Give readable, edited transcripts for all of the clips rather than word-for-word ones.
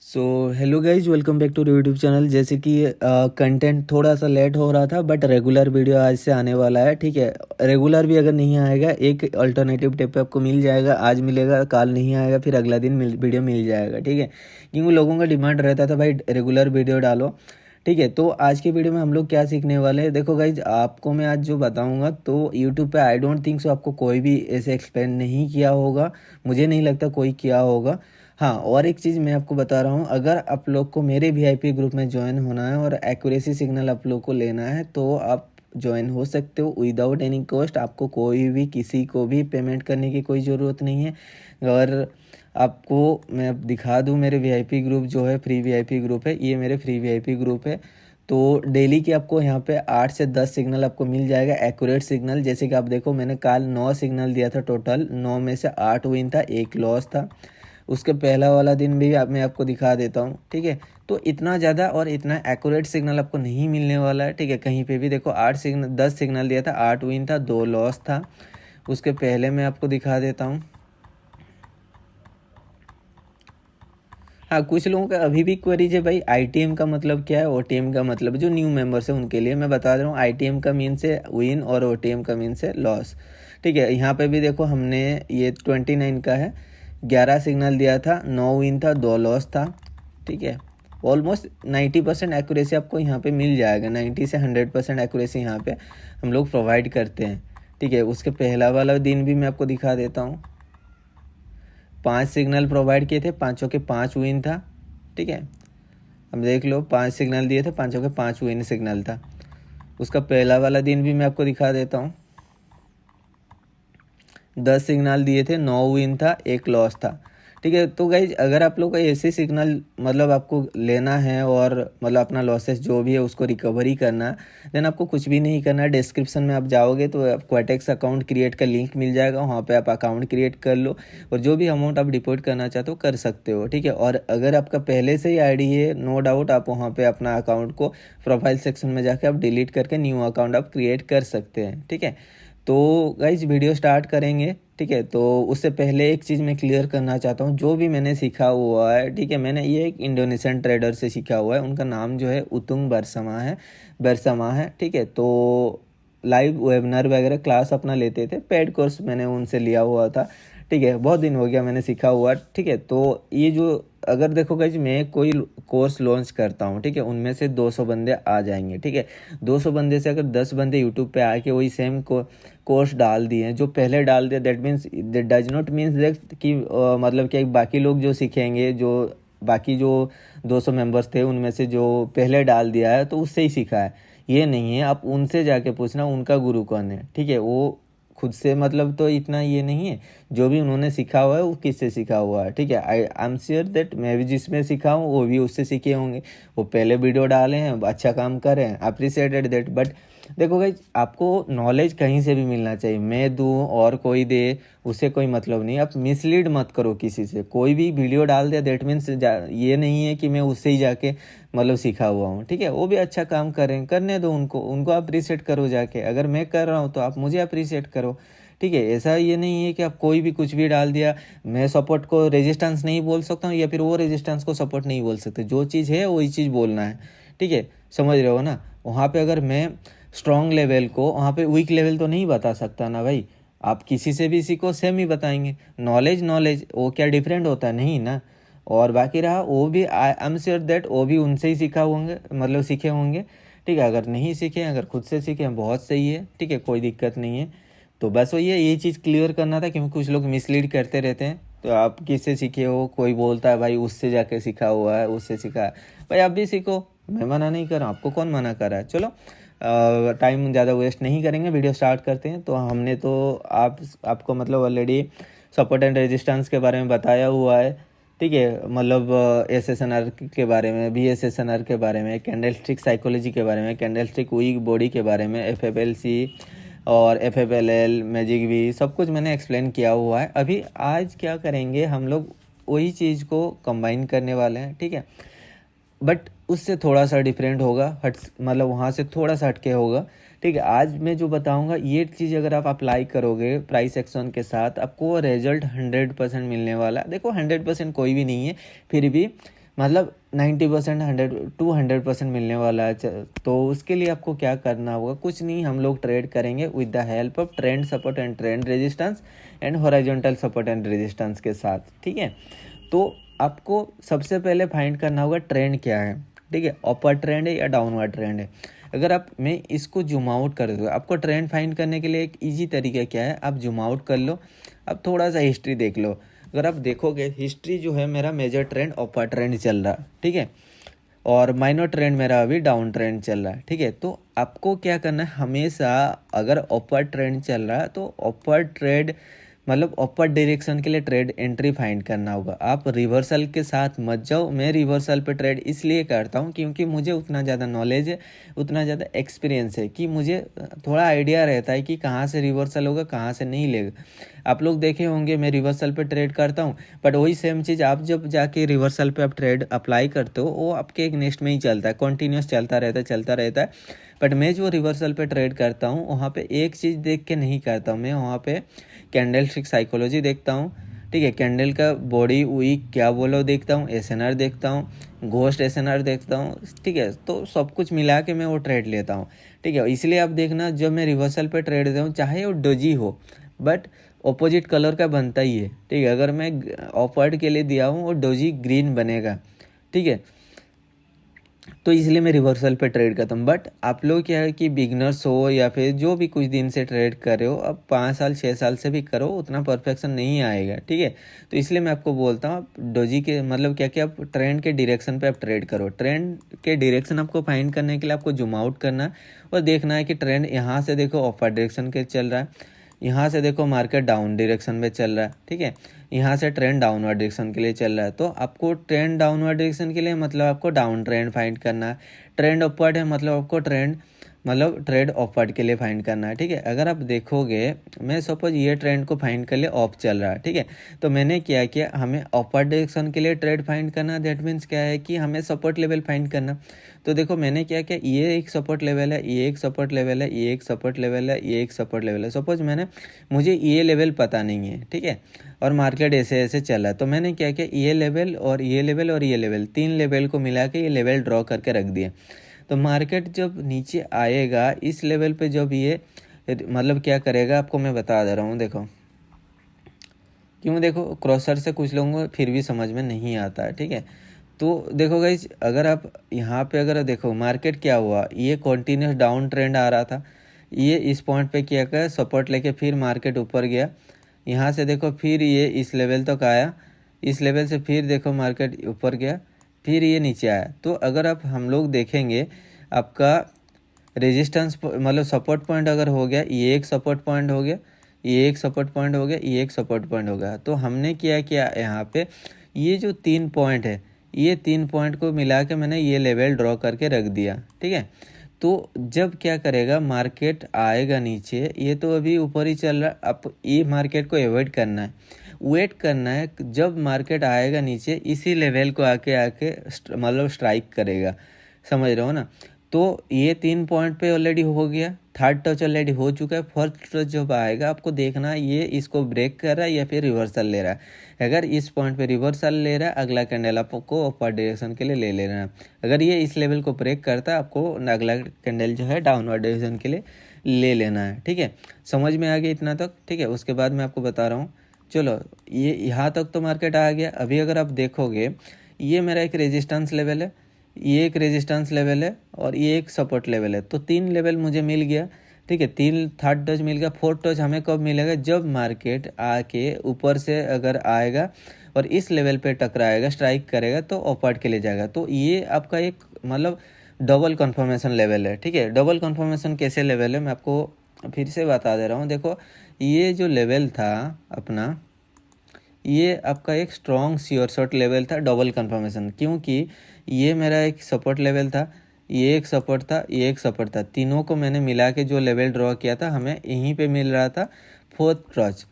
So hello guys, welcome back to YouTube channel. जैसे कि content थोड़ा सा लेट हो रहा था, बट रेगुलर वीडियो आज से आने वाला है। ठीक है, रेगुलर भी अगर नहीं आएगा, एक अल्टरनेटिव टिप पे आपको मिल जाएगा। आज मिलेगा, कल नहीं आएगा, फिर अगला दिन वीडियो मिल जाएगा। ठीक है, क्योंकि लोगों का डिमांड रहता था भाई रेगुलर वीडियो डालो। ठीक है, तो आज की वीडियो में हम लोग क्या सीखने वाले हैं, देखो गाइज, आपको मैं आज जो बताऊंगा तो यूट्यूब पे आई डोंट थिंक सो आपको कोई भी ऐसे एक्सप्लेन नहीं किया होगा। मुझे नहीं लगता कोई किया होगा। हाँ, और एक चीज़ मैं आपको बता रहा हूँ, अगर आप लोग को मेरे वीआईपी ग्रुप में ज्वाइन होना है और एक्यूरेसी सिग्नल आप लोग को लेना है तो आप ज्वाइन हो सकते हो विदाउट एनी कॉस्ट। आपको कोई भी किसी को भी पेमेंट करने की कोई ज़रूरत नहीं है। और आपको मैं अब दिखा दूँ, मेरे वीआईपी ग्रुप जो है फ्री वीआईपी ग्रुप है, ये मेरे फ्री वीआईपी ग्रुप है। तो डेली की आपको यहाँ पे 8 से 10 सिग्नल आपको मिल जाएगा, एक्यूरेट सिग्नल। जैसे कि आप देखो, मैंने कल 9 सिग्नल दिया था, टोटल 9 में से 8 विन था, 1 लॉस था। उसके पहला वाला दिन भी मैं आपको दिखा देता हूँ। ठीक है, तो इतना ज़्यादा और इतना एक्यूरेट सिग्नल आपको नहीं मिलने वाला है। ठीक है, कहीं पे भी देखो 10 सिग्नल दिया था, 8 विन था, 2 लॉस था। उसके पहले मैं आपको दिखा देता हूँ। हाँ, कुछ लोगों का अभी भी क्वेरीज है भाई, आईटीएम का मतलब क्या है, ओटीएम का मतलब, जो न्यू मेंबर्स है उनके लिए मैं बता रहा हूँ। आईटीएम का मीन से विन और ओटीएम का मीन से लॉस। ठीक है, यहाँ पे भी देखो, हमने ये 29 का है, 11 सिग्नल दिया था, 9 विन था, 2 लॉस था। ठीक है, ऑलमोस्ट 90% एक्यूरेसी आपको यहाँ पे मिल जाएगा। 90 से 100% एक्यूरेसी यहाँ पे हम लोग प्रोवाइड करते हैं। ठीक है, उसके पहला वाला दिन भी मैं आपको दिखा देता हूँ। 5 सिग्नल प्रोवाइड किए थे, पाँचों के 5 विन था। ठीक है, अब देख लो, 5 सिग्नल दिए थे, पाँचों के 5 विन सिग्नल था। उसका पहला वाला दिन भी मैं आपको दिखा देता हूँ। 10 सिग्नल दिए थे, 9 विन था, 1 लॉस था। ठीक है, तो गाइज, अगर आप लोग का ऐसे सिग्नल मतलब आपको लेना है और मतलब अपना लॉसेस जो भी है उसको रिकवरी करना, देन आपको कुछ भी नहीं करना है। डिस्क्रिप्शन में आप जाओगे तो आपको क्वाटेक्स अकाउंट क्रिएट का लिंक मिल जाएगा, वहाँ पे आप अकाउंट क्रिएट कर लो और जो भी अमाउंट आप डिपॉजिट करना चाहते हो कर सकते हो। ठीक है, और अगर आपका पहले से ही आईडी है, नो डाउट आप वहाँ पे अपना अकाउंट को प्रोफाइल सेक्शन में जाके आप डिलीट करके न्यू अकाउंट आप क्रिएट कर सकते हैं। ठीक है, तो गाइज वीडियो स्टार्ट करेंगे। ठीक है, तो उससे पहले एक चीज़ मैं क्लियर करना चाहता हूँ, जो भी मैंने सीखा हुआ है। ठीक है, मैंने ये एक इंडोनेशियन ट्रेडर से सीखा हुआ है, उनका नाम जो है उतुंग बरसमा है। ठीक है, तो लाइव वेबिनार वगैरह क्लास अपना लेते थे, पेड कोर्स मैंने उनसे लिया हुआ था। ठीक है, बहुत दिन हो गया मैंने सीखा हुआ। ठीक है, तो ये जो, अगर देखो गाइज, मैं कोई कोर्स लॉन्च करता हूँ, ठीक है, उनमें से 200 बंदे आ जाएंगे। ठीक है, 200 बंदे से अगर 10 बंदे यूट्यूब पे आके वही सेम कोर्स डाल दिए, जो पहले डाल दिया, that means, that does not means that कि मतलब कि बाकी लोग जो सीखेंगे, जो बाकी जो 200 मेंबर्स थे उनमें से जो पहले डाल दिया है तो उससे ही सीखा है, ये नहीं है। आप उनसे जाके पूछना उनका गुरु कौन है। ठीक है, वो खुद से मतलब तो इतना ये नहीं है, जो भी उन्होंने सीखा हुआ है वो किससे सीखा हुआ है। ठीक है, आई एम श्योर दैट मैं भी जिसमें सीखा हूँ वो भी उससे सीखे होंगे। वो पहले वीडियो डाले हैं, अच्छा काम कर रहे हैं, अप्रिसिएटेड दैट। बट देखो गाइज, आपको नॉलेज कहीं से भी मिलना चाहिए, मैं दूँ और कोई दे, उससे कोई मतलब नहीं। आप मिसलीड मत करो किसी से, कोई भी वीडियो डाल दिया दैट मीन्स ये नहीं है कि मैं उससे ही जाके मतलब सीखा हुआ हूँ। ठीक है, वो भी अच्छा काम करें, करने दो उनको अप्रिशिएट करो जाके। अगर मैं कर रहा हूँ तो आप मुझे अप्रिशिएट करो। ठीक है, ऐसा ये नहीं है कि आप कोई भी कुछ भी डाल दिया। मैं सपोर्ट को रेजिस्टेंस नहीं बोल सकता हूँ या फिर वो रेजिस्टेंस को सपोर्ट नहीं बोल सकते, जो चीज़ है वही चीज़ बोलना है। ठीक है, समझ रहे हो ना। वहाँ पे अगर मैं स्ट्रॉन्ग लेवल को वहाँ पे वीक लेवल तो नहीं बता सकता ना भाई। आप किसी से भी सीखो सेम ही बताएंगे। नॉलेज वो क्या डिफरेंट होता है, नहीं ना। और बाकी रहा, वो भी आई एम श्योर दैट वो भी उनसे ही सीखा होंगे, मतलब सीखे होंगे। ठीक है, अगर नहीं सीखे, अगर खुद से सीखे, बहुत सही है। ठीक है, कोई दिक्कत नहीं है। तो बस वही है, ये चीज़ क्लियर करना था, क्योंकि कुछ लोग मिसलीड करते रहते हैं। तो आप किससे सीखे हो, कोई बोलता है भाई उससे जाके सीखा हुआ है, उससे सीखा है। भाई आप भी सीखो, मैं मना नहीं कर रहा हूँ, आपको कौन मना कर रहा है। चलो, टाइम ज़्यादा वेस्ट नहीं करेंगे, वीडियो स्टार्ट करते हैं। तो हमने तो आपको मतलब ऑलरेडी सपोर्ट एंड रेजिस्टेंस के बारे में बताया हुआ है। ठीक है, मतलब SSNR के बारे में, BSSNR के बारे में, कैंडलस्टिक साइकोलॉजी के बारे में, कैंडलस्टिक वीक बॉडी के बारे में, FFLC और FFLL, मैजिक भी, सब कुछ मैंने एक्सप्लेन किया हुआ है। अभी आज क्या करेंगे हम लोग, वही चीज़ को कंबाइन करने वाले हैं। ठीक है, बट उससे थोड़ा सा डिफरेंट होगा, मतलब वहाँ से थोड़ा सा हटके होगा। ठीक है, आज मैं जो बताऊँगा ये चीज़ अगर आप अप्लाई करोगे प्राइस एक्शन के साथ, आपको रिजल्ट 100% मिलने वाला है। देखो 100% कोई भी नहीं है, फिर भी मतलब 90% 100% मिलने वाला है। तो उसके लिए आपको क्या करना होगा, कुछ नहीं, हम लोग ट्रेड करेंगे with the help of trend support and trend resistance and horizontal support and resistance के साथ, ठीक है। तो आपको सबसे पहले फाइंड करना होगा ट्रेंड क्या है, ठीक है, अपर ट्रेंड है या डाउनवर्ड ट्रेंड है। अगर आप मैं इसको जूम आउट कर दूँ, आपको ट्रेंड फाइंड करने के लिए एक ईजी तरीका क्या है, आप जूम आउट कर लो, अब थोड़ा सा हिस्ट्री देख लो। अगर आप देखोगे हिस्ट्री जो है, मेरा मेजर ट्रेंड अपर ट्रेंड चल रहा, ठीक है, और माइनर ट्रेंड मेरा अभी डाउन ट्रेंड चल रहा है, ठीक है। तो आपको क्या करना है, हमेशा अगर अपर ट्रेंड चल रहा है तो अपर ट्रेड मतलब अपर डायरेक्शन के लिए ट्रेड एंट्री फाइंड करना होगा। आप रिवर्सल के साथ मत जाओ। मैं रिवर्सल पे ट्रेड इसलिए करता हूँ क्योंकि मुझे उतना ज़्यादा नॉलेज है, उतना ज़्यादा एक्सपीरियंस है कि मुझे थोड़ा आइडिया रहता है कि कहाँ से रिवर्सल होगा, कहाँ से नहीं लेगा। आप लोग देखे होंगे मैं रिवर्सल पे ट्रेड करता हूँ, बट वही सेम चीज़ आप जब जाके रिवर्सल पे आप ट्रेड अप्लाई करते हो, वो आपके एक नेक्स्ट में ही चलता है, कॉन्टीन्यूस चलता रहता है। बट मैं जो रिवर्सल पे ट्रेड करता हूँ, वहाँ पे एक चीज़ देख के नहीं करता हूँ, मैं वहाँ पे कैंडल स्टिक साइकोलॉजी देखता हूँ, ठीक है, कैंडल का बॉडी वीक क्या बोलो देखता हूँ, एसएनआर देखता हूँ, घोस्ट एसएनआर देखता हूँ, ठीक है। तो सब कुछ मिला के मैं वो ट्रेड लेता हूँ, ठीक है। इसलिए आप देखना जब मैं रिवर्सल पे ट्रेड देता हूँ, चाहे वो डोजी हो, बट ऑपोजिट कलर का बनता ही है, ठीक है। अगर मैं ऑफ वाइट के लिए दिया हूँ, वो डोजी ग्रीन बनेगा, ठीक है। तो इसलिए मैं रिवर्सल पे ट्रेड करता हूँ। बट आप लोग क्या है कि बिगनर्स हो या फिर जो भी कुछ दिन से ट्रेड कर रहे हो, अब 5 साल 6 साल से भी करो, उतना परफेक्शन नहीं आएगा, ठीक है। तो इसलिए मैं आपको बोलता हूँ, आप डोजी के मतलब क्या क्या आप ट्रेंड के डायरेक्शन पे आप ट्रेड करो। ट्रेंड के डायरेक्शन आपको फाइंड करने के लिए आपको जूम आउट करना है और देखना है कि ट्रेंड यहाँ से देखो अपर डायरेक्शन के चल रहा है, यहाँ से देखो मार्केट डाउन डायरेक्शन में चल रहा है, ठीक है, यहाँ से ट्रेंड डाउनवर्ड डायरेक्शन के लिए चल रहा है। तो आपको ट्रेंड डाउनवर्ड डायरेक्शन के लिए मतलब आपको डाउन ट्रेंड फाइंड करना है, ट्रेंड अपवर्ड है मतलब आपको ट्रेड अपवर्ड के लिए फाइंड करना है, ठीक है। अगर आप देखोगे, मैं सपोज ये ट्रेंड को फाइंड कर लिया, ऑफ चल रहा है, ठीक है। तो मैंने क्या किया, हमें अपवर्ड डायरेक्शन के लिए ट्रेड फाइंड करना, दैट मीन्स क्या है कि हमें सपोर्ट लेवल फाइंड करना। तो देखो मैंने क्या किया, ये एक सपोर्ट लेवल है, ये एक सपोर्ट लेवल है, ये एक सपोर्ट लेवल है, ये एक सपोर्ट लेवल है। सपोज मुझे ये लेवल पता नहीं है, ठीक है, और मार्केट ऐसे ऐसे चला, तो मैंने क्या किया, ये लेवल और ये लेवल और ये लेवल, 3 लेवल को मिला के ये लेवल ड्रॉ करके रख दिए। तो मार्केट जब नीचे आएगा इस लेवल पे, जब ये मतलब क्या करेगा आपको मैं बता दे रहा हूँ। देखो क्यों, देखो क्रॉसर से कुछ लोगों को फिर भी समझ में नहीं आता है, ठीक है। तो देखो गाइज, अगर आप यहाँ पे अगर देखो मार्केट क्या हुआ, ये कॉन्टीन्यूस डाउन ट्रेंड आ रहा था, ये इस पॉइंट पे क्या कर सपोर्ट लेके फिर मार्केट ऊपर गया, यहाँ से देखो फिर ये इस लेवल तक आया, इस लेवल से फिर देखो मार्केट ऊपर गया, फिर ये नीचे आया। तो अगर आप हम लोग देखेंगे, आपका रेजिस्टेंस मतलब सपोर्ट पॉइंट अगर हो गया, ये एक सपोर्ट पॉइंट हो गया, ये एक सपोर्ट पॉइंट हो गया, ये एक सपोर्ट पॉइंट हो गया। तो हमने क्या किया यहाँ पे, ये जो 3 पॉइंट है, ये 3 पॉइंट को मिला के मैंने ये लेवल ड्रॉ करके रख दिया, ठीक है। तो जब क्या करेगा, मार्केट आएगा नीचे, ये तो अभी ऊपर ही चल रहा है, अब ये मार्केट को अवॉइड करना है, वेट करना है, जब मार्केट आएगा नीचे इसी लेवल को आके आके मतलब स्ट्राइक करेगा, समझ रहे हो ना। तो ये 3 पॉइंट पे ऑलरेडी हो गया, थर्ड टच ऑलरेडी हो चुका है, फोर्थ टच जब आएगा आपको देखना है ये इसको ब्रेक कर रहा है या फिर रिवर्सल ले रहा है। अगर इस पॉइंट पे रिवर्सल ले रहा है, अगला कैंडल आपको अपर डायरेक्शन के लिए ले लेना है। अगर ये इस लेवल को ब्रेक करता है, आपको अगला कैंडल जो है डाउनवर्ड डायरेक्शन के लिए ले लेना है, ठीक है। समझ में आ गया इतना तक, ठीक है। उसके बाद मैं आपको बता रहा हूँ, चलो ये यहाँ तक तो मार्केट आ गया। अभी अगर आप देखोगे, ये मेरा एक रेजिस्टेंस लेवल है, ये एक रेजिस्टेंस लेवल है और ये एक सपोर्ट लेवल है। तो 3 लेवल मुझे मिल गया, ठीक है, थर्ड टच मिल गया। फोर्थ टच हमें कब मिलेगा, जब मार्केट आके ऊपर से अगर आएगा और इस लेवल पे टकराएगा, स्ट्राइक करेगा, तो अपवर्ड के लिए जाएगा। तो ये आपका एक मतलब डबल कन्फर्मेशन लेवल है, ठीक है। डबल कन्फर्मेशन कैसे लेवल है मैं आपको फिर से बता दे रहा हूँ। देखो ये जो लेवल था अपना, ये आपका एक स्ट्रॉन्ग श्योर शॉट लेवल था, डबल कंफर्मेशन, क्योंकि ये मेरा एक सपोर्ट लेवल था, ये एक सपोर्ट था, ये एक सपोर्ट था, तीनों को मैंने मिला के जो लेवल ड्रॉ किया था, हमें यहीं पे मिल रहा था फोर्थ टच।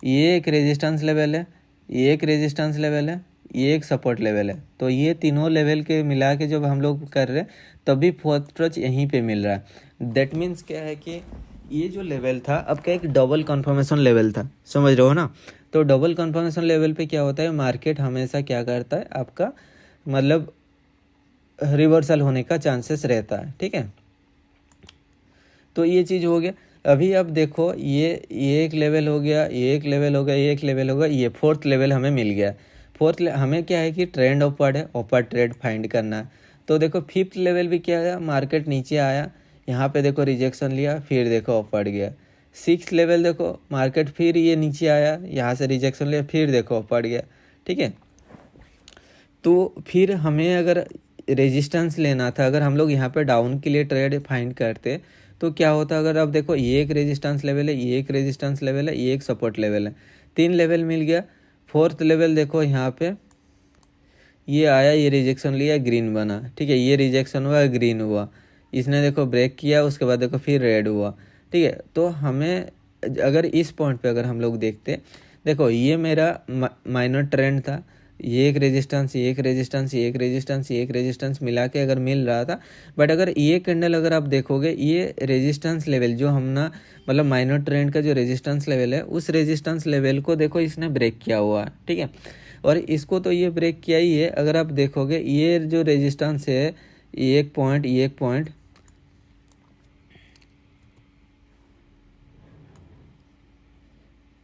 ये एक रेजिस्टेंस लेवल है, ये एक रेजिस्टेंस लेवल है, ये एक सपोर्ट लेवल है। तो ये तीनों लेवल के मिला के जब हम लोग कर रहे हैं, तभी फोर्थ टच यहीं पे मिल रहा है। दैट मीन्स क्या है कि ये जो लेवल था आपका एक डबल कंफर्मेशन लेवल था, समझ रहे हो ना। तो डबल कंफर्मेशन लेवल पे क्या होता है, मार्केट हमेशा क्या करता है, आपका मतलब रिवर्सल होने का चांसेस रहता है। ठीक है, तो ये चीज़ हो गया। अभी अब देखो ये एक लेवल हो गया, ये एक लेवल हो गया, ये एक लेवल हो गया, ये फोर्थ लेवल हमें मिल गया। हमें क्या है कि ट्रेंड अपवर्ड है, अपवर्ड ट्रेंड फाइंड करना है। तो देखो फिफ्थ लेवल भी क्या है, मार्केट नीचे आया, यहाँ पे देखो रिजेक्शन लिया, फिर देखो अपवर्ड गया। सिक्स लेवल देखो मार्केट फिर ये नीचे आया, यहाँ से रिजेक्शन लिया, फिर देखो अपवर्ड गया। ठीक है, तो फिर हमें अगर रेजिस्टेंस लेना था, अगर हम लोग यहाँ पे डाउन के लिए ट्रेड फाइंड करते तो क्या होता, अगर अब देखो ये एक रेजिस्टेंस लेवल है, ये एक रेजिस्टेंस लेवल है, ये एक सपोर्ट लेवल है, तीन लेवल मिल गया। फोर्थ लेवल देखो यहाँ पे ये आया, ये रिजेक्शन लिया, ग्रीन बना। ठीक है, ये रिजेक्शन हुआ, ग्रीन हुआ, इसने देखो ब्रेक किया, उसके बाद देखो फिर रेड हुआ। ठीक है, तो हमें अगर इस पॉइंट पे अगर हम लोग देखते, देखो ये मेरा माइनर ट्रेंड था, ये एक रेजिस्टेंस, ये एक रेजिस्टेंस, ये एक रेजिस्टेंस, ये एक रेजिस्टेंस मिला के अगर मिल रहा था। बट अगर ये कैंडल अगर आप देखोगे, ये रेजिस्टेंस लेवल जो हम ना मतलब माइनर ट्रेंड का जो रेजिस्टेंस लेवल है, उस रेजिस्टेंस लेवल को देखो इसने ब्रेक किया हुआ है। ठीक है, और इसको तो ये ब्रेक किया ही है। अगर आप देखोगे ये जो रेजिस्टेंस है, ये एक पॉइंट, ये एक पॉइंट,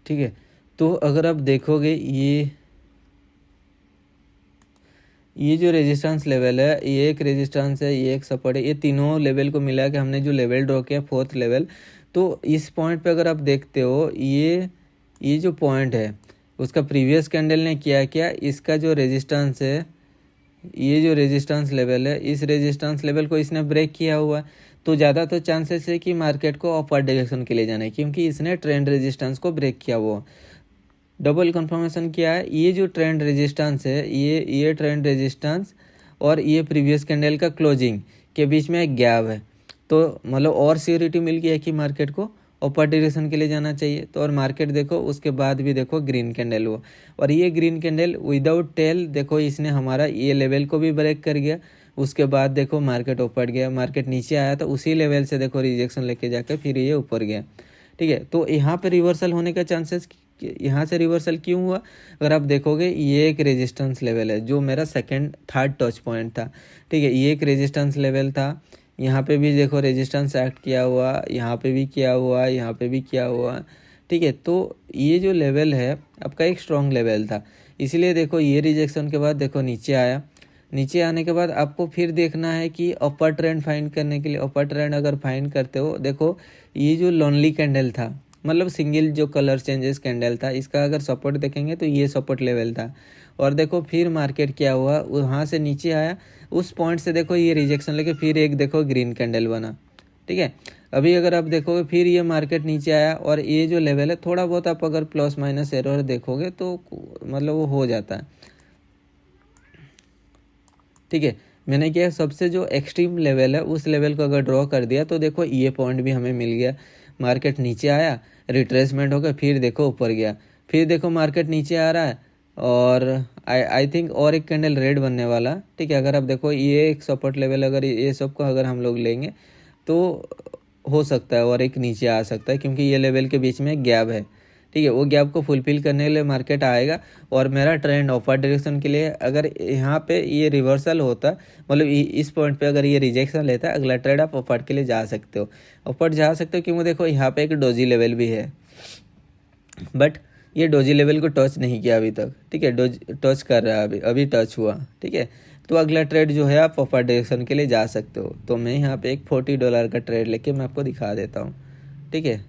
ठीक है, तो अगर आप देखोगे ये जो रेजिस्टेंस लेवल है, ये एक रेजिस्टेंस है, ये एक सपोर्ट है, ये तीनों लेवल को मिला के हमने जो लेवल ड्रॉ किया फोर्थ लेवल। तो इस पॉइंट पे अगर आप देखते हो, ये जो पॉइंट है उसका प्रीवियस कैंडल ने क्या किया, इसका जो रेजिस्टेंस है, ये जो रेजिस्टेंस लेवल है, इस रेजिस्टेंस लेवल को इसने ब्रेक किया हुआ है। तो ज़्यादा तो चांसेस है कि मार्केट को अपवर्ड डायरेक्शन के लिए जाना है, क्योंकि इसने ट्रेंड रेजिस्टेंस को ब्रेक किया हुआ। डबल कंफर्मेशन क्या है, ये जो ट्रेंड रेजिस्टेंस है, ये ट्रेंड रेजिस्टेंस और ये प्रीवियस कैंडल का क्लोजिंग के बीच में एक गैप है। तो मतलब और सियोरिटी मिल गया कि मार्केट को अपर डायरेक्शन के लिए जाना चाहिए। तो और मार्केट देखो उसके बाद भी देखो ग्रीन कैंडल हुआ, और ये ग्रीन कैंडल विदाउट टेल देखो इसने हमारा ये लेवल को भी ब्रेक कर गया। उसके बाद देखो मार्केट ऊपर गया, मार्केट नीचे आया तो उसी लेवल से देखो रिजेक्शन लेके जाकर फिर ये ऊपर गया। ठीक है, तो यहाँ पे रिवर्सल होने का चांसेस, यहाँ से रिवर्सल क्यों हुआ, अगर आप देखोगे ये एक रेजिस्टेंस लेवल है जो मेरा सेकंड थर्ड टच पॉइंट था। ठीक है, ये एक रेजिस्टेंस लेवल था, यहाँ पे भी देखो रेजिस्टेंस एक्ट किया हुआ, यहाँ पे भी किया हुआ, यहाँ पे भी किया हुआ। ठीक है, तो ये जो लेवल है आपका एक स्ट्रॉन्ग लेवल था, इसलिए देखो ये रिजेक्शन के बाद देखो नीचे आया। नीचे आने के बाद आपको फिर देखना है कि अपर ट्रेंड फाइंड करने के लिए, अपर ट्रेंड अगर फाइंड करते हो, देखो ये जो लोनली कैंडल था, मतलब सिंगल जो कलर चेंजेस कैंडल था, इसका अगर सपोर्ट देखेंगे तो ये सपोर्ट लेवल था। और देखो फिर मार्केट क्या हुआ, वहाँ से नीचे आया, उस पॉइंट से देखो ये रिजेक्शन लेके फिर एक देखो ग्रीन कैंडल बना। ठीक है, अभी अगर आप देखोगे फिर ये मार्केट नीचे आया, और ये जो लेवल है थोड़ा बहुत आप अगर प्लस माइनस एरर देखोगे तो मतलब वो हो जाता है। ठीक है, मैंने क्या सबसे जो एक्सट्रीम लेवल है उस लेवल को अगर ड्रॉ कर दिया तो देखो ये पॉइंट भी हमें मिल गया। मार्केट नीचे आया, रिट्रेसमेंट हो गया, फिर देखो ऊपर गया, फिर देखो मार्केट नीचे आ रहा है, और आई थिंक और एक कैंडल रेड बनने वाला। ठीक है, अगर आप देखो ये एक सपोर्ट लेवल, अगर ये सब को अगर हम लोग लेंगे तो हो सकता है और एक नीचे आ सकता है, क्योंकि ये लेवल के बीच में गैप है। ठीक है, वो गैप को फुलफिल करने के लिए मार्केट आएगा, और मेरा ट्रेंड अपर डायरेक्शन के लिए, अगर यहाँ पे ये रिवर्सल होता, मतलब इस पॉइंट पे अगर ये रिजेक्शन लेता है, अगला ट्रेड आप अपर के लिए जा सकते हो, अपर जा सकते हो, क्योंकि देखो यहाँ पे एक डोजी लेवल भी है, बट ये डोजी लेवल को टच नहीं किया अभी तक। ठीक है, डोज टच कर रहा है, अभी टच हुआ। ठीक है, तो अगला ट्रेड जो है आप अपर डायरेक्शन के लिए जा सकते हो। तो मैं यहाँ पे एक $40 का ट्रेड लेके मैं आपको दिखा देता हूँ। ठीक है,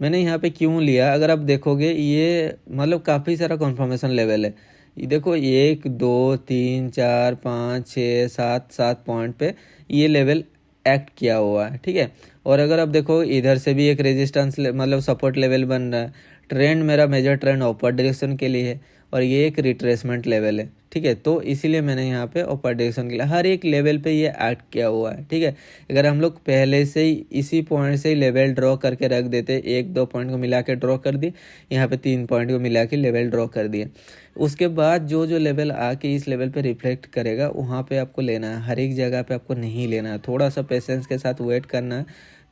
मैंने यहाँ पे क्यों लिया, अगर आप देखोगे ये मतलब काफ़ी सारा कन्फर्मेशन लेवल है। ये देखो 1 2 3 4 5 6 7 7 पॉइंट पे ये लेवल एक्ट किया हुआ है। ठीक है, और अगर आप देखो इधर से भी एक रेजिस्टेंस मतलब सपोर्ट लेवल बन रहा है। ट्रेंड मेरा मेजर ट्रेंड अपर डायरेक्शन के लिए है, और ये एक रिट्रेसमेंट लेवल है। ठीक है, तो इसीलिए मैंने यहाँ पे अपर डायरेक्शन के लिए हर एक लेवल पे ये एक्ट किया हुआ है। ठीक है, अगर हम लोग पहले से ही इसी पॉइंट से ही लेवल ड्रॉ करके रख देते, 1 2 पॉइंट को मिला के ड्रॉ कर दिए, यहाँ पे 3 पॉइंट को मिला के लेवल ड्रॉ कर दिए, उसके बाद जो जो लेवल आके इस लेवल पे रिफ्लेक्ट करेगा वहाँ पे आपको लेना है। हर एक जगह पे आपको नहीं लेना है, थोड़ा सा पेशेंस के साथ वेट करना है,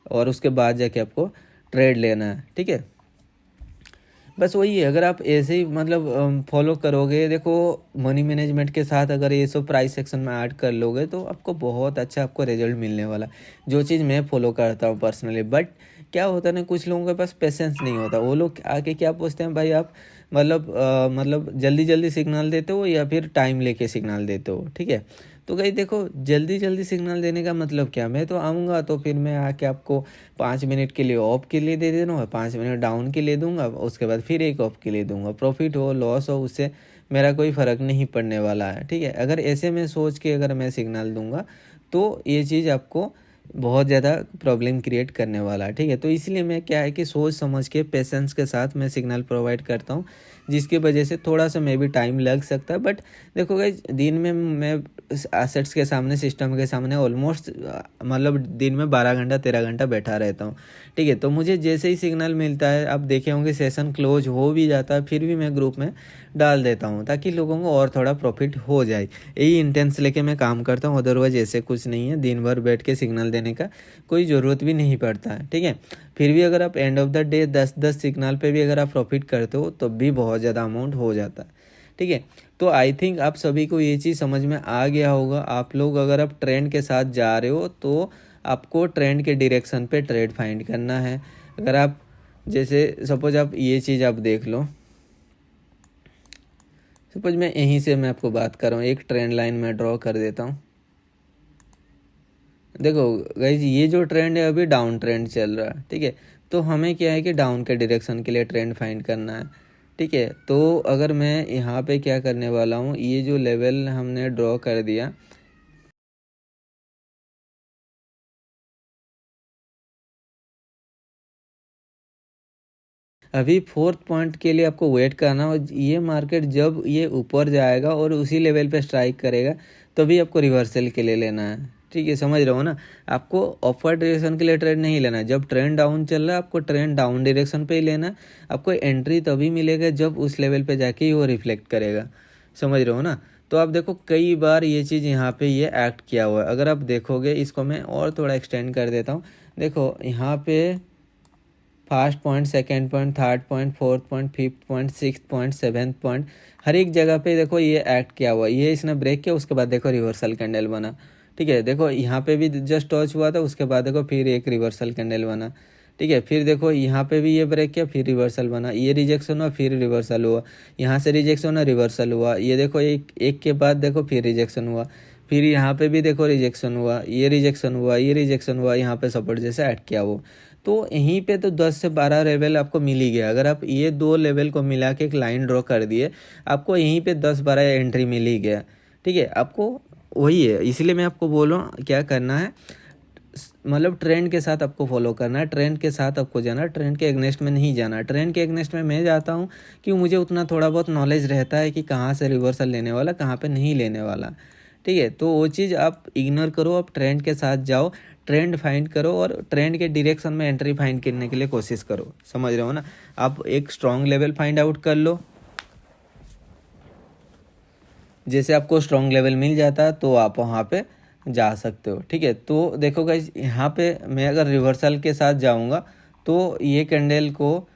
और उसके बाद जाके आपको ट्रेड लेना है। ठीक है, बस वही है, अगर आप ऐसे ही मतलब फॉलो करोगे, देखो मनी मैनेजमेंट के साथ अगर ये सब प्राइस सेक्शन में ऐड कर लोगे तो आपको बहुत अच्छा आपको रिजल्ट मिलने वाला है, जो चीज़ मैं फॉलो करता हूँ पर्सनली। बट क्या होता है ना, कुछ लोगों के पास पेशेंस नहीं होता, वो लोग आके क्या पूछते हैं, भाई आप मतलब जल्दी जल्दी सिग्नल देते हो या फिर टाइम लेके सिग्नल देते हो, ठीक है। तो कहीं देखो, जल्दी जल्दी सिग्नल देने का मतलब क्या, मैं तो आऊँगा तो फिर मैं आके आपको 5 मिनट के लिए ऑफ के लिए दे दूँगा, 5 मिनट डाउन के लिए दूंगा, उसके बाद फिर एक ऑफ के लिए दूंगा, प्रॉफिट हो लॉस हो उससे मेरा कोई फ़र्क नहीं पड़ने वाला है, ठीक है। अगर ऐसे में सोच के अगर मैं सिग्नल दूंगा तो ये चीज़ आपको बहुत ज़्यादा प्रॉब्लम क्रिएट करने वाला है, ठीक है। तो इसलिए मैं क्या है कि सोच समझ के पेशेंस के साथ मैं सिग्नल प्रोवाइड करता हूँ, जिसकी वजह से थोड़ा सा मे भी टाइम लग सकता है। बट देखो गाइस, दिन में मैं एसेट्स के सामने, सिस्टम के सामने ऑलमोस्ट मतलब दिन में 12 घंटा 13 घंटा बैठा रहता हूँ, ठीक है। तो मुझे जैसे ही सिग्नल मिलता है, आप देखे होंगे सेशन क्लोज हो भी जाता है फिर भी मैं ग्रुप में डाल देता हूँ ताकि लोगों को और थोड़ा प्रॉफिट हो जाए। यही इंटेंस लेके मैं काम करता हूँ, अदरवाइज ऐसे कुछ नहीं है, दिन भर बैठ के सिग्नल देने का कोई ज़रूरत भी नहीं पड़ता है, ठीक है। फिर भी अगर आप end of the day 10-10 signal पे भी अगर आप प्रॉफिट करते हो तब भी बहुत ज़्यादा अमाउंट हो जाता है, ठीक है। तो आई थिंक आप सभी को ये चीज़ समझ में आ गया होगा। आप लोग अगर आप ट्रेंड के साथ जा रहे हो तो आपको ट्रेंड के डायरेक्शन पे ट्रेड फाइंड करना है। अगर आप जैसे सपोज आप ये चीज़ आप देख लो, सपोज मैं यहीं से मैं आपको बात कर रहा हूँ, एक ट्रेंड लाइन में ड्रॉ कर देता हूँ। देखो गाइज, ये जो ट्रेंड है अभी डाउन ट्रेंड चल रहा है, ठीक है। तो हमें क्या है कि डाउन के डायरेक्शन के लिए ट्रेंड फाइंड करना है, ठीक है। तो अगर मैं यहाँ पे क्या करने वाला हूँ, ये जो लेवल हमने ड्रॉ कर दिया, अभी फोर्थ पॉइंट के लिए आपको वेट करना, और ये मार्केट जब ये ऊपर जाएगा और उसी लेवल पे स्ट्राइक करेगा तभी आपको रिवर्सल के लिए लेना है, ठीक है। समझ रहे हो ना, आपको अपर डायरेक्शन के लिए ट्रेंड नहीं लेना है। जब ट्रेंड डाउन चल रहा है आपको ट्रेंड डाउन डायरेक्शन पे ही लेना है। आपको एंट्री तभी मिलेगा जब उस लेवल पे जाके ही वो रिफ्लेक्ट करेगा, समझ रहे हो ना। तो आप देखो कई बार ये चीज़ यहाँ पे ये एक्ट किया हुआ है। अगर आप देखोगे, इसको मैं और थोड़ा एक्सटेंड कर देता हूँ। देखो यहाँ पे first point, second point, third point, fourth point, fifth point, six point, seventh point, हर एक जगह पे देखो ये एक्ट किया हुआ, ये इसने ब्रेक किया, उसके बाद देखो रिवर्सल कैंडल बना, ठीक है। देखो यहाँ पे भी जस्ट टच हुआ था, उसके बाद देखो फिर एक रिवर्सल कैंडल बना, ठीक है। फिर देखो यहाँ पे भी ये ब्रेक किया, फिर रिवर्सल बना, ये रिजेक्शन हुआ, फिर रिवर्सल हुआ, यहाँ से रिजेक्शन हुआ, रिवर्सल हुआ, ये देखो एक एक के बाद देखो फिर रिजेक्शन हुआ, फिर यहाँ पे भी देखो रिजेक्शन हुआ, ये रिजेक्शन हुआ, ये रिजेक्शन हुआ, यहाँ पे सपोर्ट जैसे ऐड किया वो। तो यहीं पे तो 10 से 12 लेवल आपको मिल ही गया। अगर आप ये दो लेवल को मिला के एक लाइन ड्रॉ कर दिए, आपको यहीं पे 10-12 एंट्री मिल ही गया, ठीक है। आपको वही है, इसलिए मैं आपको बोल रहा हूँ क्या करना है, मतलब ट्रेंड के साथ आपको फॉलो करना है, ट्रेंड के साथ आपको जाना है, ट्रेंड के एग्नेस्ट में नहीं जाना। ट्रेंड के एग्नेस्ट में मैं जाता हूँ कि मुझे उतना थोड़ा बहुत नॉलेज रहता है कि कहाँ से रिवर्सल लेने वाला, कहाँ पे नहीं लेने वाला, ठीक है। तो वो चीज़ आप इग्नोर करो, आप ट्रेंड के साथ जाओ, ट्रेंड फाइंड करो और ट्रेंड के डायरेक्शन में एंट्री फाइंड करने के लिए कोशिश करो, समझ रहे हो ना। आप एक स्ट्रॉन्ग लेवल फाइंड आउट कर लो, जैसे आपको स्ट्रॉन्ग लेवल मिल जाता है तो आप वहाँ पे जा सकते हो, ठीक है। तो देखो गाइस, यहाँ पे मैं अगर रिवर्सल के साथ जाऊँगा तो ये कैंडल को,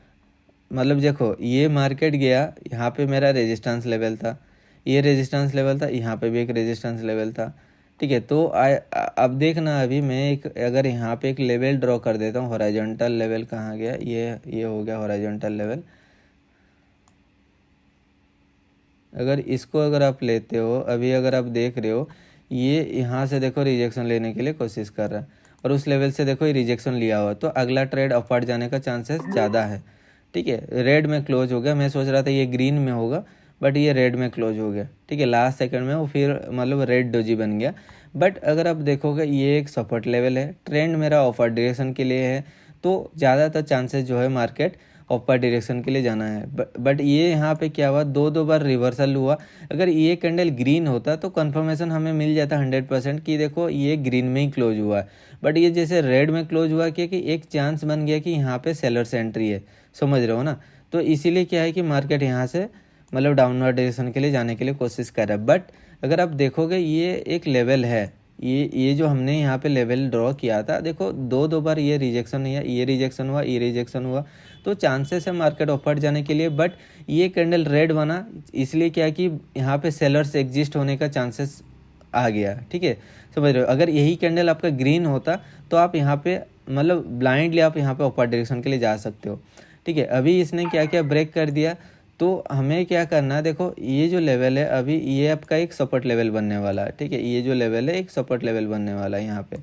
मतलब देखो ये मार्केट गया, यहाँ पे मेरा रेजिस्टेंस लेवल था, ये रेजिस्टेंस लेवल था, यहाँ पे भी एक रेजिस्टेंस लेवल था, ठीक है। तो अब देखना, अभी मैं एक अगर यहाँ पे एक लेवल ड्रॉ कर देता हूँ, हॉरिजॉन्टल लेवल कहाँ गया, ये हो गया हॉरिजॉन्टल लेवल। अगर इसको अगर आप लेते हो, अभी अगर आप देख रहे हो, ये यहाँ से देखो रिजेक्शन लेने के लिए कोशिश कर रहा है और उस लेवल से देखो ये रिजेक्शन लिया हुआ, तो अगला ट्रेड अपवर्ड जाने का चांसेस ज़्यादा है, ठीक है। रेड में क्लोज हो गया, मैं सोच रहा था ये ग्रीन में होगा बट ये रेड में क्लोज हो गया, ठीक है। लास्ट सेकंड में वो फिर मतलब रेड डोजी बन गया। बट अगर आप देखोगे ये एक सपोर्ट लेवल है, ट्रेंड मेरा अपर डायरेक्शन के लिए है, तो ज़्यादातर चांसेस जो है मार्केट अपर डायरेक्शन के लिए जाना है। बट ये यहाँ पे क्या हुआ, दो दो बार रिवर्सल हुआ। अगर ये कैंडल ग्रीन होता तो कंफर्मेशन हमें मिल जाता 100% कि देखो ये ग्रीन में ही क्लोज हुआ है। बट ये जैसे रेड में क्लोज हुआ कि एक चांस बन गया कि यहाँ पे सेलर्स एंट्री है, समझ रहे हो ना। तो इसीलिए क्या है कि मार्केट यहाँ से मतलब डाउनवर्ड डायरेक्शन के लिए जाने के लिए कोशिश कर रहा है। बट अगर आप देखोगे ये एक लेवल है, ये जो हमने यहाँ पे लेवल ड्रॉ किया था, देखो दो बार ये रिजेक्शन हुआ, ये रिजेक्शन हुआ, ये रिजेक्शन हुआ, तो चांसेस है मार्केट ऊपर जाने के लिए। बट ये कैंडल रेड बना, इसलिए क्या कि यहाँ पे सेलर्स एग्जिस्ट होने का चांसेस आ गया। ठीक है, समझ रहे हो। अगर यही कैंडल आपका ग्रीन होता तो आप यहाँ पे मतलब ब्लाइंडली आप यहाँ पे अपर डायरेक्शन के लिए जा सकते हो। ठीक है, अभी इसने क्या क्या ब्रेक कर दिया, तो हमें क्या करना है, देखो ये जो लेवल है अभी ये आपका एक सपोर्ट लेवल बनने वाला है। ठीक है, ये जो लेवल है एक सपोर्ट लेवल बनने वाला है यहाँ पे,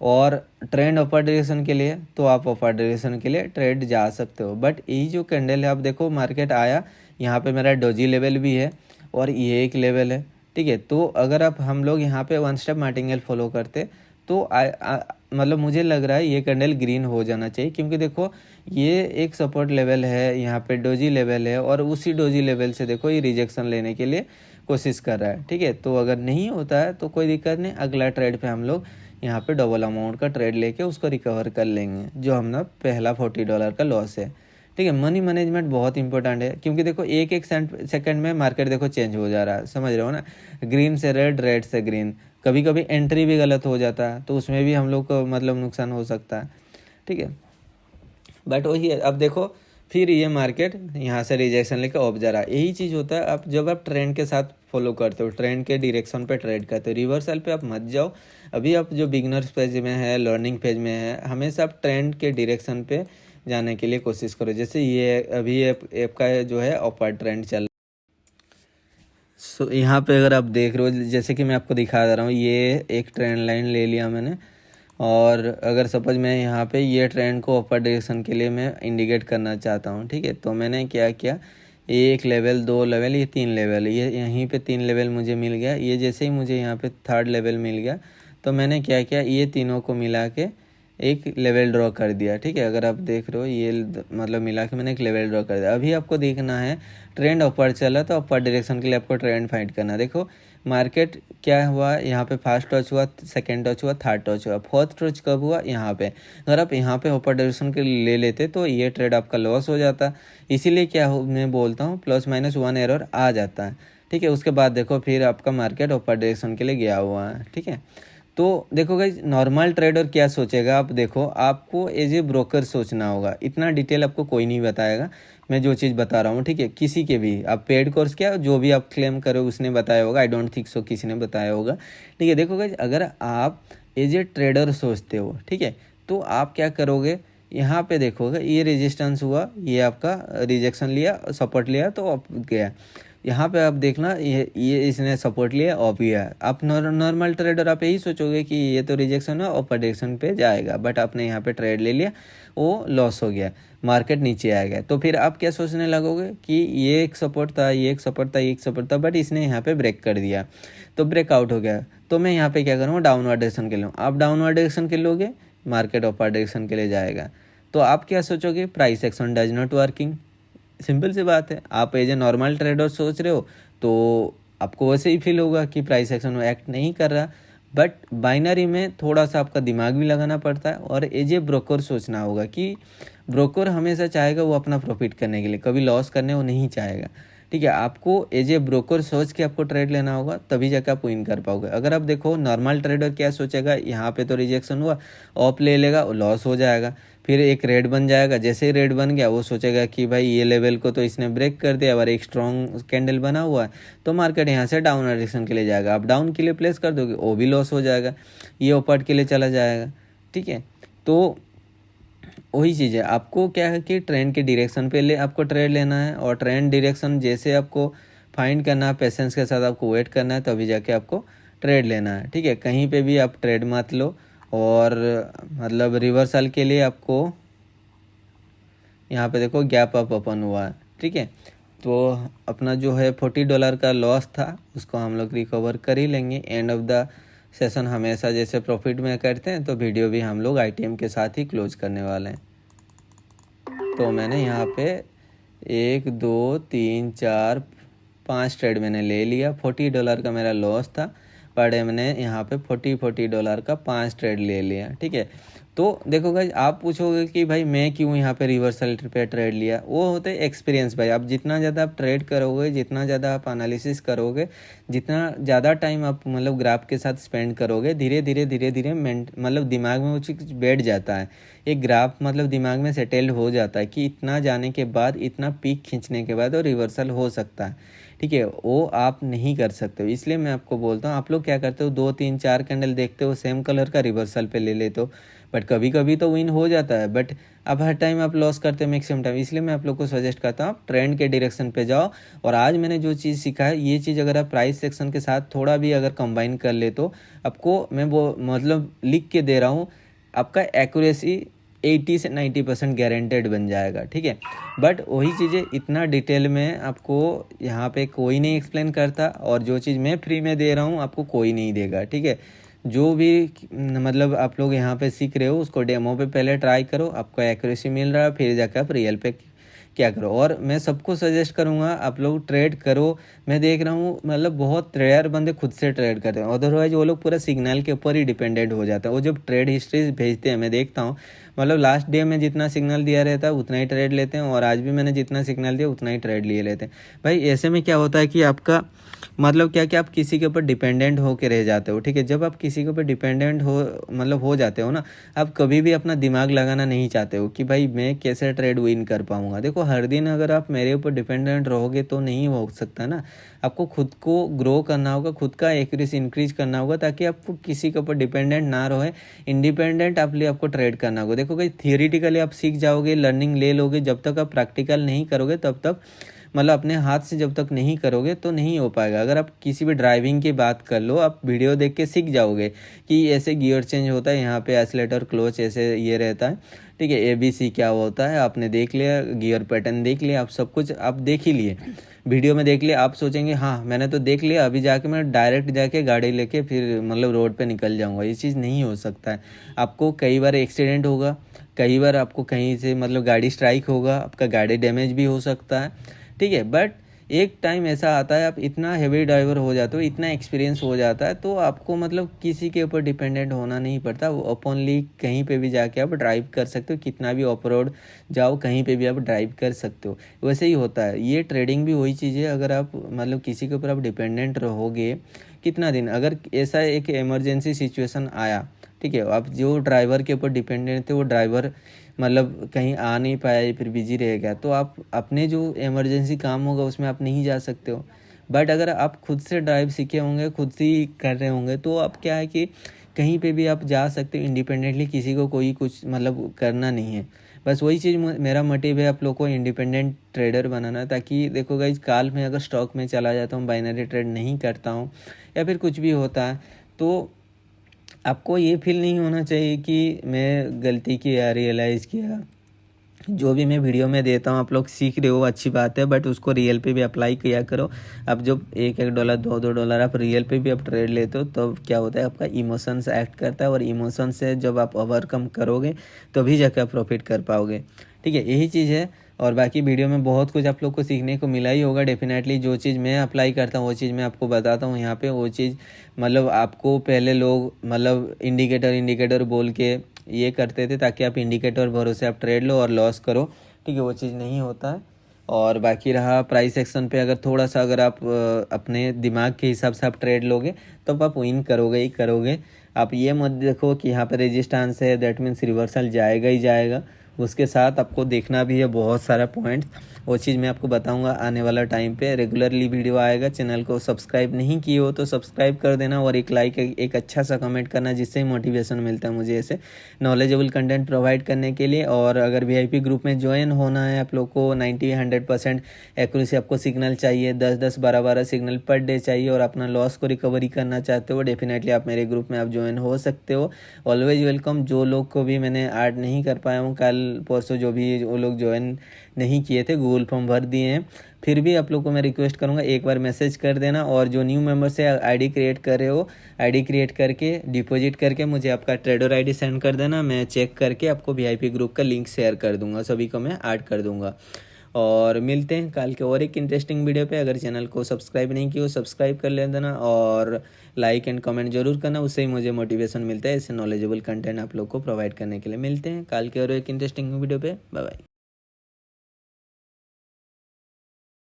और ट्रेंड अपर डायरेक्शन के लिए तो आप अपर डायरेक्शन के लिए ट्रेड जा सकते हो। बट यही जो कैंडल है, आप देखो मार्केट आया, यहाँ पे मेरा डोजी लेवल भी है और ये एक लेवल है। ठीक है, तो अगर आप हम लोग यहाँ पे वन स्टेप मार्टिंगल फॉलो करते तो मतलब मुझे लग रहा है ये कैंडल ग्रीन हो जाना चाहिए, क्योंकि देखो ये एक सपोर्ट लेवल है, यहाँ पे डोजी लेवल है, और उसी डोजी लेवल से देखो ये रिजेक्शन लेने के लिए कोशिश कर रहा है। ठीक है, तो अगर नहीं होता है तो कोई दिक्कत नहीं, अगला ट्रेड पे हम लोग यहाँ पे डबल अमाउंट का ट्रेड लेके उसको रिकवर कर लेंगे, जो हमने पहला $40 का लॉस है। ठीक है, मनी मैनेजमेंट बहुत इंपॉर्टेंट है, क्योंकि देखो एक एक सेकंड में मार्केट देखो चेंज हो जा रहा है, समझ रहे हो ना, ग्रीन से रेड, रेड से ग्रीन, कभी कभी एंट्री भी गलत हो जाता है तो उसमें भी हम लोग को मतलब नुकसान हो सकता है। ठीक है, बट वही है, अब देखो फिर ये मार्केट यहाँ से रिजेक्शन लेकर ऑफ जा रहा है। यही चीज़ होता है, आप जब आप ट्रेंड के साथ फॉलो करते हो, ट्रेंड के डायरेक्शन पे ट्रेड करते हो, रिवर्सल पे आप मत जाओ। अभी आप जो बिगनर्स पेज में है, लर्निंग पेज में है, हमेशा आप ट्रेंड के डायरेक्शन पे जाने के लिए कोशिश करो। जैसे ये अभी ऐप का जो है अपर ट्रेंड चल, सो यहाँ पे अगर आप देख रहे हो, जैसे कि मैं आपको दिखा दे रहा हूँ, ये एक ट्रेंड लाइन ले लिया मैंने, और अगर सपोज मैं यहाँ पे ये ट्रेंड को अपर डायरेक्शन के लिए मैं इंडिकेट करना चाहता हूँ। ठीक है, तो मैंने क्या किया, एक लेवल, दो लेवल, ये तीन लेवल, ये यहीं पे तीन लेवल मुझे मिल गया। ये जैसे ही मुझे यहाँ पे थर्ड लेवल मिल गया, तो मैंने क्या किया, ये तीनों को मिला के एक लेवल ड्रॉ कर दिया। ठीक है, अगर आप देख रहे हो ये मतलब मिला के मैंने एक लेवल ड्रॉ कर दिया। अभी आपको देखना है ट्रेंड अपर चला तो अपर डायरेक्शन के लिए आपको ट्रेंड फाइंड करना है। देखो मार्केट क्या हुआ, यहाँ पे फर्स्ट टच हुआ, सेकंड टच हुआ, थर्ड टच हुआ, फोर्थ टच कब हुआ, यहाँ पे। अगर आप यहाँ पे अपर डायरेक्शन के लिए ले लेते तो ये ट्रेड आपका लॉस हो जाता। इसीलिए क्या मैं बोलता हूँ +- 1 एरर आ जाता है। ठीक है, उसके बाद देखो फिर आपका मार्केट अपर डायरेक्शन के लिए गया हुआ है। ठीक है, तो देखो गाइज, नॉर्मल ट्रेडर क्या सोचेगा, आप देखो आपको एज ए ब्रोकर सोचना होगा, इतना डिटेल आपको कोई नहीं बताएगा मैं जो चीज़ बता रहा हूँ। ठीक है, किसी के भी आप पेड कोर्स क्या जो भी आप क्लेम करो उसने बताया होगा, आई डोंट थिंक सो किसी ने बताया होगा। ठीक है, देखो गाइज, अगर आप एज ए ट्रेडर सोचते हो, ठीक है, तो आप क्या करोगे, यहाँ पे देखोगे ये रेजिस्टेंस हुआ, ये आपका रिजेक्शन लिया, सपोर्ट लिया तो आप गया। यहाँ पे आप देखना ये इसने सपोर्ट लिया, ऑफ गया। आप नॉर्मल ट्रेडर आप यही सोचोगे कि ये तो रिजेक्शन है, अपर डायरेक्शन पे जाएगा, बट आपने यहाँ पे ट्रेड ले लिया, वो लॉस हो गया, मार्केट नीचे आ गया। तो फिर आप क्या सोचने लगोगे कि ये एक सपोर्ट था, ये एक सपोर्ट था, ये एक सपोर्ट था, बट इसने यहाँ पे ब्रेक कर दिया तो ब्रेकआउट हो गया, तो मैं यहाँ पे क्या करूँगा, डाउनवर्ड डायरेक्शन के लिए। आप डाउनवर्ड डायरेक्शन के लोगे, मार्केट अपर डायरेक्शन के लिए जाएगा, तो आप क्या सोचोगे, price action does not working. Simple सी बात है, आप एज ए नॉर्मल ट्रेडर सोच रहे हो तो आपको वैसे ही फील होगा कि प्राइस एक्शन में एक्ट नहीं कर रहा। बट बाइनरी में थोड़ा सा आपका दिमाग भी लगाना पड़ता है, और एज ए ब्रोकर सोचना होगा कि ब्रोकर हमेशा चाहेगा वो अपना प्रॉफिट करने के लिए, कभी लॉस करने वो नहीं चाहेगा। ठीक है, आपको एज ए ब्रोकर सोच के आपको ट्रेड लेना होगा, तभी जाकर आप विन कर पाओगे। अगर आप देखो नॉर्मल ट्रेडर क्या सोचेगा, यहाँ पे तो रिजेक्शन हुआ, ऑफ ले लेगा, लॉस हो जाएगा, फिर एक रेड बन जाएगा, जैसे ही रेड बन गया वो सोचेगा कि भाई ये लेवल को तो इसने ब्रेक कर दिया और एक स्ट्रॉन्ग कैंडल बना हुआ है, तो मार्केट यहाँ से डाउन डायरेक्शन के लिए जाएगा। आप डाउन के लिए प्लेस कर दोगे, वो भी लॉस हो जाएगा, ये ऊपर के लिए चला जाएगा। ठीक है, तो वही चीज़ है, आपको क्या है कि ट्रेंड के डायरेक्शन पे ले आपको ट्रेड लेना है, और ट्रेंड डायरेक्शन जैसे आपको फाइंड करना है, पेशेंस के साथ आपको वेट करना है, तभी जाके आपको ट्रेड लेना है। ठीक है, कहीं पे भी आप ट्रेड मत लो, और मतलब रिवर्सल के लिए आपको यहाँ पे देखो गैप अप ओपन हुआ है। ठीक है, तो अपना जो है $40 का लॉस था उसको हम लोग रिकवर कर ही लेंगे। एंड ऑफ द सेशन हमेशा जैसे प्रॉफिट में करते हैं, तो वीडियो भी हम लोग आईटीएम के साथ ही क्लोज करने वाले हैं। तो मैंने यहाँ पे 1 2 3 4 5 ट्रेड मैंने ले लिया, $40 का मेरा लॉस था, पर डे मैंने यहाँ पे $40 का 5 ट्रेड ले लिया। ठीक है, तो देखो गाइज, आप पूछोगे कि भाई मैं क्यों यहाँ पे रिवर्सल पे ट्रेड लिया, वो होते हैं एक्सपीरियंस भाई। आप जितना ज़्यादा आप ट्रेड करोगे, जितना ज़्यादा आप एनालिसिस करोगे, जितना ज़्यादा टाइम आप मतलब ग्राफ के साथ स्पेंड करोगे, धीरे धीरे धीरे धीरे मतलब दिमाग में वो चीज़ बैठ जाता है। एक ग्राफ मतलब दिमाग में सेटल्ड हो जाता है कि इतना जाने के बाद, इतना पीक खींचने के बाद वो रिवर्सल हो सकता है। ठीक है, वो आप नहीं कर सकते हो। इसलिए मैं आपको बोलता हूँ, आप लोग क्या करते हो, 2 3 4 कैंडल देखते हो, सेम कलर का रिवर्सल पे ले लेते हो, बट कभी कभी तो विन हो जाता है, बट अब हर टाइम आप लॉस करते हो मैक्सिमम टाइम। इसलिए मैं आप लोग को सजेस्ट करता हूँ आप ट्रेंड के डायरेक्शन पे जाओ। और आज मैंने जो चीज़ सीखा है, ये चीज़ अगर आप प्राइस सेक्शन के साथ थोड़ा भी अगर कंबाइन कर ले, तो आपको मैं वो मतलब लिख के दे रहा हूँ, आपका एक्यूरेसी 80 से 90% गारंटेड बन जाएगा। ठीक है, बट वही चीज़ें इतना डिटेल में आपको यहाँ पे कोई नहीं एक्सप्लेन करता, और जो चीज़ मैं फ्री में दे रहा हूँ आपको कोई नहीं देगा। ठीक है, जो भी मतलब आप लोग यहाँ पे सीख रहे हो, उसको डेमो पे पहले ट्राई करो, आपको एक्यूरेसी मिल रहा है, फिर जाकर आप रियल पे क्या करो। और मैं सबको सजेस्ट करूँगा आप लोग ट्रेड करो। मैं देख रहा हूँ मतलब बहुत रेयर बंदे खुद से ट्रेड करते हैं, अदरवाइज वो लोग पूरा सिग्नल के ऊपर ही डिपेंडेंट हो जाता है। वो जब ट्रेड हिस्ट्री भेजते हैं, मैं देखता हूँ मतलब लास्ट डे में जितना सिग्नल दिया रहता है उतना ही ट्रेड लेते हैं, और आज भी मैंने जितना सिग्नल दिया उतना ही ट्रेड लिए लेते हैं। भाई ऐसे में क्या होता है कि आपका मतलब क्या कि आप किसी के ऊपर डिपेंडेंट हो के रह जाते हो। ठीक है, जब आप किसी के ऊपर डिपेंडेंट हो मतलब हो जाते हो ना, आप कभी भी अपना दिमाग लगाना नहीं चाहते हो कि भाई मैं कैसे ट्रेड विन कर पाऊंगा। देखो, हर दिन अगर आप मेरे ऊपर डिपेंडेंट रहोगे तो नहीं हो सकता ना। आपको खुद को ग्रो करना होगा, खुद का एक्यूरेसी इंक्रीज करना होगा, ताकि आपको किसी के ऊपर डिपेंडेंट ना रहे, इंडिपेंडेंट आपको ट्रेड करना होगा। देखो भाई, थियोरिटिकली आप सीख जाओगे, लर्निंग ले लोगे, जब तक आप प्रैक्टिकल नहीं करोगे तब तक मतलब अपने हाथ से जब तक नहीं करोगे तो नहीं हो पाएगा। अगर आप किसी भी ड्राइविंग की बात कर लो, आप वीडियो देख के सीख जाओगे कि ऐसे गियर चेंज होता है, यहाँ पे एक्सीलेटर क्लोच ऐसे ये रहता है। ठीक है, ABC क्या होता है आपने देख लिया, गियर पैटर्न देख लिया, आप सब कुछ आप देख ही लिए, वीडियो में देख लिया। आप सोचेंगे हाँ मैंने तो देख लिया, अभी जाके मैं डायरेक्ट जाके गाड़ी लेके फिर मतलब रोड पे निकल जाऊंगा। ये चीज़ नहीं हो सकता है। आपको कई बार एक्सीडेंट होगा, कई बार आपको कहीं से मतलब गाड़ी स्ट्राइक होगा, आपका गाड़ी डैमेज भी हो सकता है। ठीक है, बट एक टाइम ऐसा आता है आप इतना हेवी ड्राइवर हो जाते हो, इतना एक्सपीरियंस हो जाता है, तो आपको मतलब किसी के ऊपर डिपेंडेंट होना नहीं पड़ता। वो ओपनली कहीं पे भी जाके आप ड्राइव कर सकते हो, कितना भी ऑफ रोड जाओ कहीं पे भी आप ड्राइव कर सकते हो। वैसे ही होता है, ये ट्रेडिंग भी वही चीज़ है। अगर आप मतलब किसी के ऊपर आप डिपेंडेंट रहोगे कितना दिन, अगर ऐसा एक इमरजेंसी सिचुएशन आया, ठीक है, आप जो ड्राइवर के ऊपर डिपेंडेंट थे वो ड्राइवर मतलब कहीं आ नहीं पाया, फिर बिजी रह गया, तो आप अपने जो इमरजेंसी काम होगा उसमें आप नहीं जा सकते हो। बट अगर आप खुद से ड्राइव सीखे होंगे, खुद से ही कर रहे होंगे, तो आप क्या है कि कहीं पे भी आप जा सकते हो इंडिपेंडेंटली, किसी को कोई कुछ मतलब करना नहीं है। बस वही चीज़ मेरा मोटिव है आप लोग को इंडिपेंडेंट ट्रेडर बनाना, ताकि देखो गाइस, काल में अगर स्टॉक में चला जाता हूँ, बाइनरी ट्रेड नहीं करता हूँ या फिर कुछ भी होता है, तो आपको ये फील नहीं होना चाहिए कि मैं गलती किया, रियलाइज़ किया। जो भी मैं वीडियो में देता हूँ आप लोग सीख रहे हो, अच्छी बात है, बट उसको रियल पे भी अप्लाई किया करो। अब जब $1 $2 आप रियल पे भी आप ट्रेड लेते हो, तो क्या होता है आपका इमोशंस एक्ट करता है, और इमोशन से जब आप ओवरकम करोगे तभी जाकर आप प्रॉफिट कर पाओगे। ठीक है, यही चीज़ है। और बाकी वीडियो में बहुत कुछ आप लोग को सीखने को मिला ही होगा डेफिनेटली। जो चीज़ मैं अप्लाई करता हूँ वो चीज़ मैं आपको बताता हूँ यहाँ पे। वो चीज़ मतलब आपको पहले लोग मतलब इंडिकेटर बोल के ये करते थे, ताकि आप इंडिकेटर भरोसे आप ट्रेड लो और लॉस करो। ठीक है, वो चीज़ नहीं होता है। और बाकी रहा प्राइस एक्शन पे, अगर थोड़ा सा अगर आप अपने दिमाग के हिसाब से आप ट्रेड लोगे तो आप विन करोगे ही करोगे। आप ये मत देखो कि यहाँ पे रेजिस्टेंस है, दैट मीन्स रिवर्सल जाएगा ही जाएगा। उसके साथ आपको देखना भी है बहुत सारा पॉइंट्स, वो चीज़ मैं आपको बताऊंगा आने वाला टाइम पे। रेगुलरली वीडियो आएगा। चैनल को सब्सक्राइब नहीं किए हो तो सब्सक्राइब कर देना, और एक लाइक एक अच्छा सा कमेंट करना, जिससे मोटिवेशन मिलता है मुझे ऐसे नॉलेजेबल कंटेंट प्रोवाइड करने के लिए। और अगर VIP ग्रुप में ज्वाइन होना है आप लोग को, 90-100% एक्यूरेसी आपको सिग्नल चाहिए, 10-10 12-12 सिग्नल पर डे चाहिए, और अपना लॉस को रिकवरी करना चाहते हो, डेफिनेटली आप मेरे ग्रुप में आप ज्वाइन हो सकते हो। Always welcome. जो लोग को भी मैंने ऐड नहीं कर पाया हूँ कल परसों, जो भी वो लोग ज्वाइन नहीं किए थे, गूगल फॉर्म भर दिए हैं, फिर भी आप लोग को मैं रिक्वेस्ट करूंगा एक बार मैसेज कर देना। और जो न्यू मेंबर से आईडी क्रिएट कर रहे हो, आईडी क्रिएट करके डिपॉजिट करके मुझे आपका ट्रेडर आईडी सेंड कर देना। मैं चेक करके आपको VIP ग्रुप का लिंक शेयर कर दूंगा, सभी को मैं ऐड कर दूंगा। और मिलते हैं कल के और एक इंटरेस्टिंग वीडियो पे। अगर चैनल को सब्सक्राइब नहीं किया हो सब्सक्राइब कर लेना और लाइक एंड कमेंट जरूर करना, उससे ही मुझे मोटिवेशन मिलता है ऐसे नॉलेजेबल कंटेंट आप लोग को प्रोवाइड करने के लिए। मिलते हैं कल के और एक इंटरेस्टिंग वीडियो पे। Bye bye.